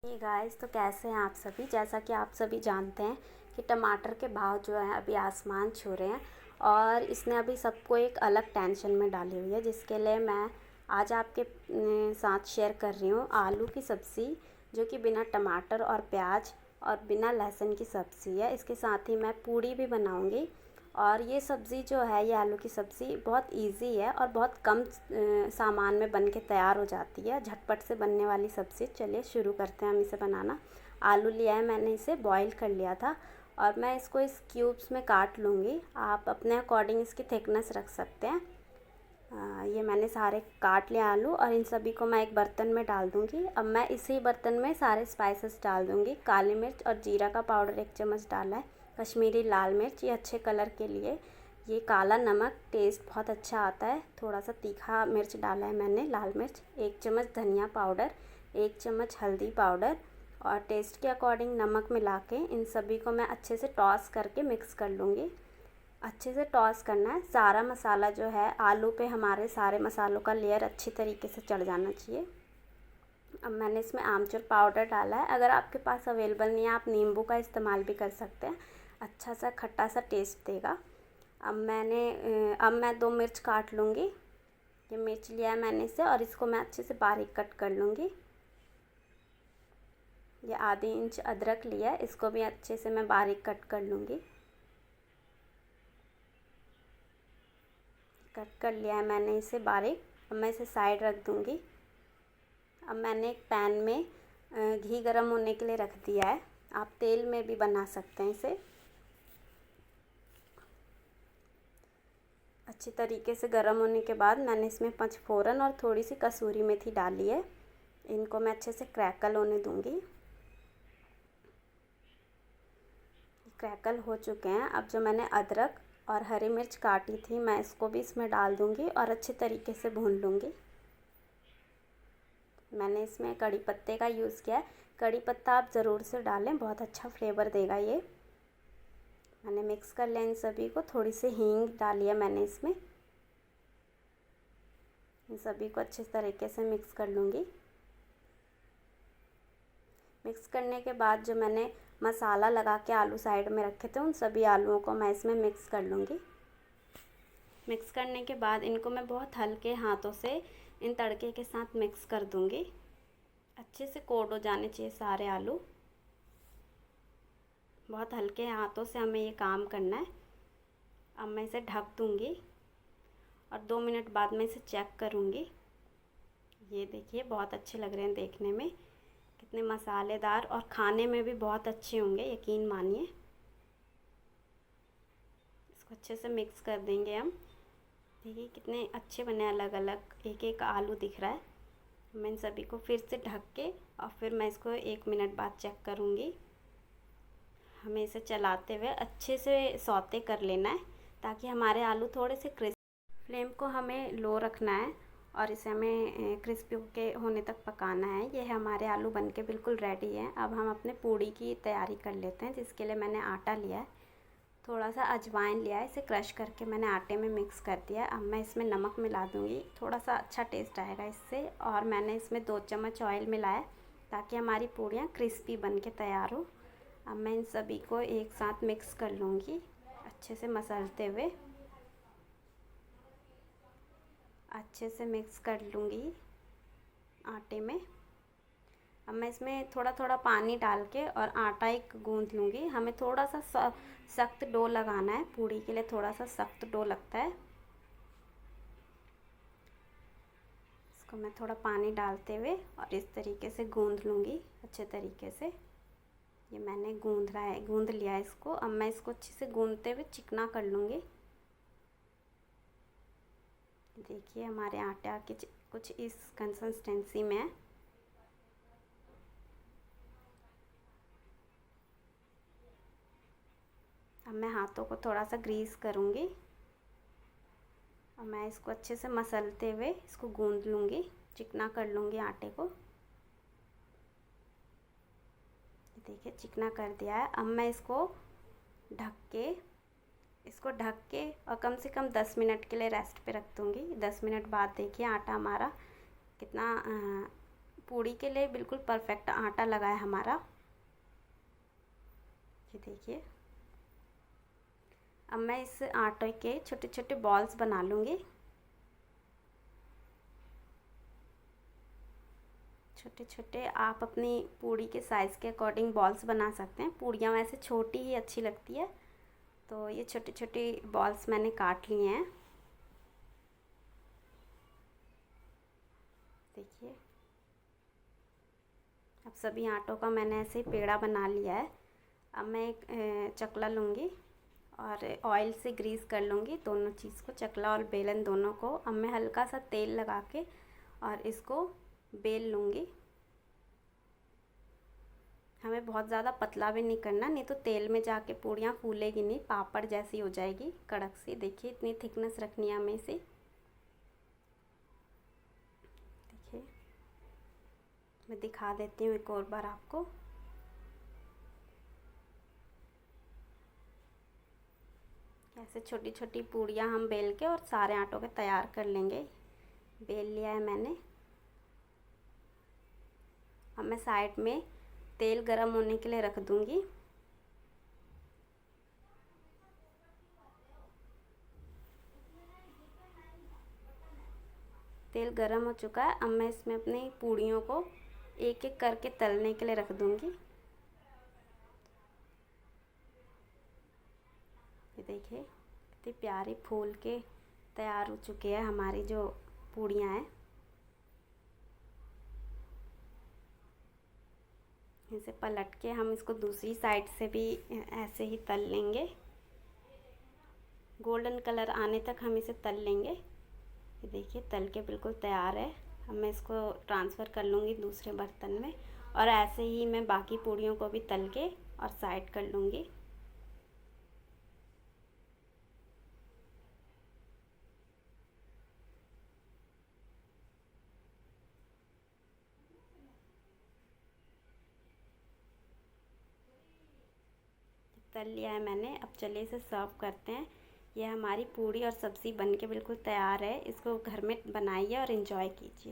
ये गाइस, तो कैसे हैं आप सभी। जैसा कि आप सभी जानते हैं कि टमाटर के भाव जो हैं अभी आसमान छू रहे हैं और इसने अभी सबको एक अलग टेंशन में डाली हुई है, जिसके लिए मैं आज आपके साथ शेयर कर रही हूँ आलू की सब्ज़ी, जो कि बिना टमाटर और प्याज और बिना लहसुन की सब्ज़ी है। इसके साथ ही मैं पूड़ी भी बनाऊँगी। और ये सब्ज़ी जो है, ये आलू की सब्ज़ी बहुत इजी है और बहुत कम सामान में बन के तैयार हो जाती है। झटपट से बनने वाली सब्ज़ी। चलिए शुरू करते हैं हम इसे बनाना। आलू लिया है मैंने, इसे बॉईल कर लिया था और मैं इसको इस क्यूब्स में काट लूँगी। आप अपने अकॉर्डिंग इसकी थिकनेस रख सकते हैं। ये मैंने सारे काट लिया आलू और इन सभी को मैं एक बर्तन में डाल दूँगी। अब मैं इसी बर्तन में सारे स्पाइसेस डाल दूँगी। काली मिर्च और जीरा का पाउडर 1 चम्मच डाला है। कश्मीरी लाल मिर्च, ये अच्छे कलर के लिए। ये काला नमक, टेस्ट बहुत अच्छा आता है। थोड़ा सा तीखा मिर्च डाला है मैंने, लाल मिर्च। 1 चम्मच धनिया पाउडर, 1 चम्मच हल्दी पाउडर और टेस्ट के अकॉर्डिंग नमक मिला के इन सभी को मैं अच्छे से टॉस करके मिक्स कर लूँगी। अच्छे से टॉस करना है। सारा मसाला जो है आलू पे, हमारे सारे मसालों का लेयर अच्छी तरीके से चढ़ जाना चाहिए। अब मैंने इसमें आमचूर पाउडर डाला है। अगर आपके पास अवेलेबल नहीं है, आप नींबू का इस्तेमाल भी कर सकते हैं। अच्छा सा खट्टा सा टेस्ट देगा। अब मैं 2 मिर्च काट लूँगी। ये मिर्च लिया है मैंने इसे और इसको मैं अच्छे से बारीक कट कर लूँगी। ये आधी इंच अदरक लिया है, इसको भी अच्छे से मैं बारीक कट कर लूँगी। कट कर लिया है मैंने इसे बारीक। अब मैं इसे साइड रख दूँगी। अब मैंने एक पैन में घी गरम होने के लिए रख दिया है। आप तेल में भी बना सकते हैं इसे। अच्छी तरीके से गरम होने के बाद मैंने इसमें पचफोरन और थोड़ी सी कसूरी मेथी डाली है। इनको मैं अच्छे से क्रैकल होने दूँगी। क्रैकल हो चुके हैं। अब जो मैंने अदरक और हरी मिर्च काटी थी, मैं इसको भी इसमें डाल दूँगी और अच्छे तरीके से भून लूँगी। मैंने इसमें कड़ी पत्ते का यूज़ किया है। कड़ी पत्ता आप ज़रूर से डालें, बहुत अच्छा फ्लेवर देगा ये। मैंने मिक्स कर लिया इन सभी को। थोड़ी सी हींग डाली है मैंने इसमें। इन सभी को अच्छे तरीके से मिक्स कर लूँगी। मिक्स करने के बाद जो मैंने मसाला लगा के आलू साइड में रखे थे, उन सभी आलूओं को मैं इसमें मिक्स कर लूँगी। मिक्स करने के बाद इनको मैं बहुत हल्के हाथों से इन तड़के के साथ मिक्स कर दूँगी। अच्छे से कोट हो जाने चाहिए सारे आलू। बहुत हल्के हाथों से हमें ये काम करना है। अब मैं इसे ढक दूँगी और 2 मिनट बाद मैं इसे चेक करूँगी। ये देखिए, बहुत अच्छे लग रहे हैं देखने में, कितने मसालेदार, और खाने में भी बहुत अच्छे होंगे, यकीन मानिए। इसको अच्छे से मिक्स कर देंगे हम। देखिए कितने अच्छे बने, अलग अलग एक एक आलू दिख रहा है। मैं इन सभी को फिर से ढक के और फिर मैं इसको 1 मिनट बाद चेक करूँगी। हमें इसे चलाते हुए अच्छे से सौते कर लेना है ताकि हमारे आलू थोड़े से क्रिस्प। फ्लेम को हमें लो रखना है और इसे हमें क्रिस्पी के होने तक पकाना है। ये हमारे आलू बनके बिल्कुल रेडी हैं। अब हम अपने पूड़ी की तैयारी कर लेते हैं, जिसके लिए मैंने आटा लिया है, थोड़ा सा अजवाइन लिया है, इसे क्रश करके मैंने आटे में मिक्स कर दिया है। अब मैं इसमें नमक मिला दूँगी, थोड़ा सा अच्छा टेस्ट आएगा इससे। और मैंने इसमें 2 चम्मच ऑयल मिलाया ताकि हमारी पूड़ियाँ क्रिस्पी बन के तैयार हो। अब मैं इन सभी को एक साथ मिक्स कर लूँगी, अच्छे से मसलते हुए अच्छे से मिक्स कर लूँगी आटे में। अब मैं इसमें थोड़ा थोड़ा पानी डाल के और आटा एक गूँध लूँगी। हमें थोड़ा सा सख्त डो लगाना है, पूड़ी के लिए थोड़ा सा सख्त डो लगता है। इसको मैं थोड़ा पानी डालते हुए और इस तरीके से गूँध लूँगी अच्छे तरीके से। ये मैंने गूँध लिया है इसको। अब मैं इसको अच्छे से गूँधते हुए चिकना कर लूँगी। देखिए हमारे आटा के कुछ इस कंसिस्टेंसी में है। अब मैं हाथों को थोड़ा सा ग्रीस करूँगी और मैं इसको अच्छे से मसलते हुए इसको गूँध लूँगी, चिकना कर लूँगी आटे को। देखिए चिकना कर दिया है। अब मैं इसको ढक के और कम से कम 10 मिनट के लिए रेस्ट पे रख दूँगी। 10 मिनट बाद देखिए आटा हमारा कितना पूड़ी के लिए बिल्कुल परफेक्ट आटा लगा है हमारा। ये देखिए, अब मैं इस आटे के छोटे छोटे बॉल्स बना लूँगी। छोटे छोटे आप अपनी पूड़ी के साइज़ के अकॉर्डिंग बॉल्स बना सकते हैं। पूड़ियाँ वैसे छोटी ही अच्छी लगती है, तो ये छोटे छोटे बॉल्स मैंने काट लिए हैं। देखिए, अब सभी आटों का मैंने ऐसे पेड़ा बना लिया है। अब मैं एक चकला लूँगी और ऑयल से ग्रीस कर लूँगी दोनों चीज़ को, चकला और बेलन दोनों को। अब मैं हल्का सा तेल लगा के और इसको बेल लूँगी। हमें बहुत ज़्यादा पतला भी नहीं करना, नहीं तो तेल में जाके पूड़ियाँ फूलेगी नहीं, पापड़ जैसी हो जाएगी कड़क सी। देखिए, इतनी थिकनेस रखनी है हमें इसे। देखिए, मैं दिखा देती हूँ एक और बार आपको। ऐसे छोटी छोटी पूड़ियाँ हम बेल के और सारे आटों के तैयार कर लेंगे। बेल लिया है मैंने। अब मैं साइड में तेल गरम होने के लिए रख दूँगी। तेल गरम हो चुका है। अब मैं इसमें अपनी पूड़ियों को एक एक करके तलने के लिए रख दूँगी। ये देखिए, कितनी प्यारी फूल के तैयार हो चुकी है हमारी जो पूड़ियाँ हैं। इसे पलट के हम इसको दूसरी साइड से भी ऐसे ही तल लेंगे। गोल्डन कलर आने तक हम इसे तल लेंगे। ये देखिए, तल के बिल्कुल तैयार है। अब मैं इसको ट्रांसफ़र कर लूँगी दूसरे बर्तन में, और ऐसे ही मैं बाकी पूड़ियों को भी तल के और साइड कर लूँगी। तल लिया है मैंने। अब चलिए इसे सर्व करते हैं। यह हमारी पूड़ी और सब्ज़ी बनके बिल्कुल तैयार है। इसको घर में बनाइए और एंजॉय कीजिए।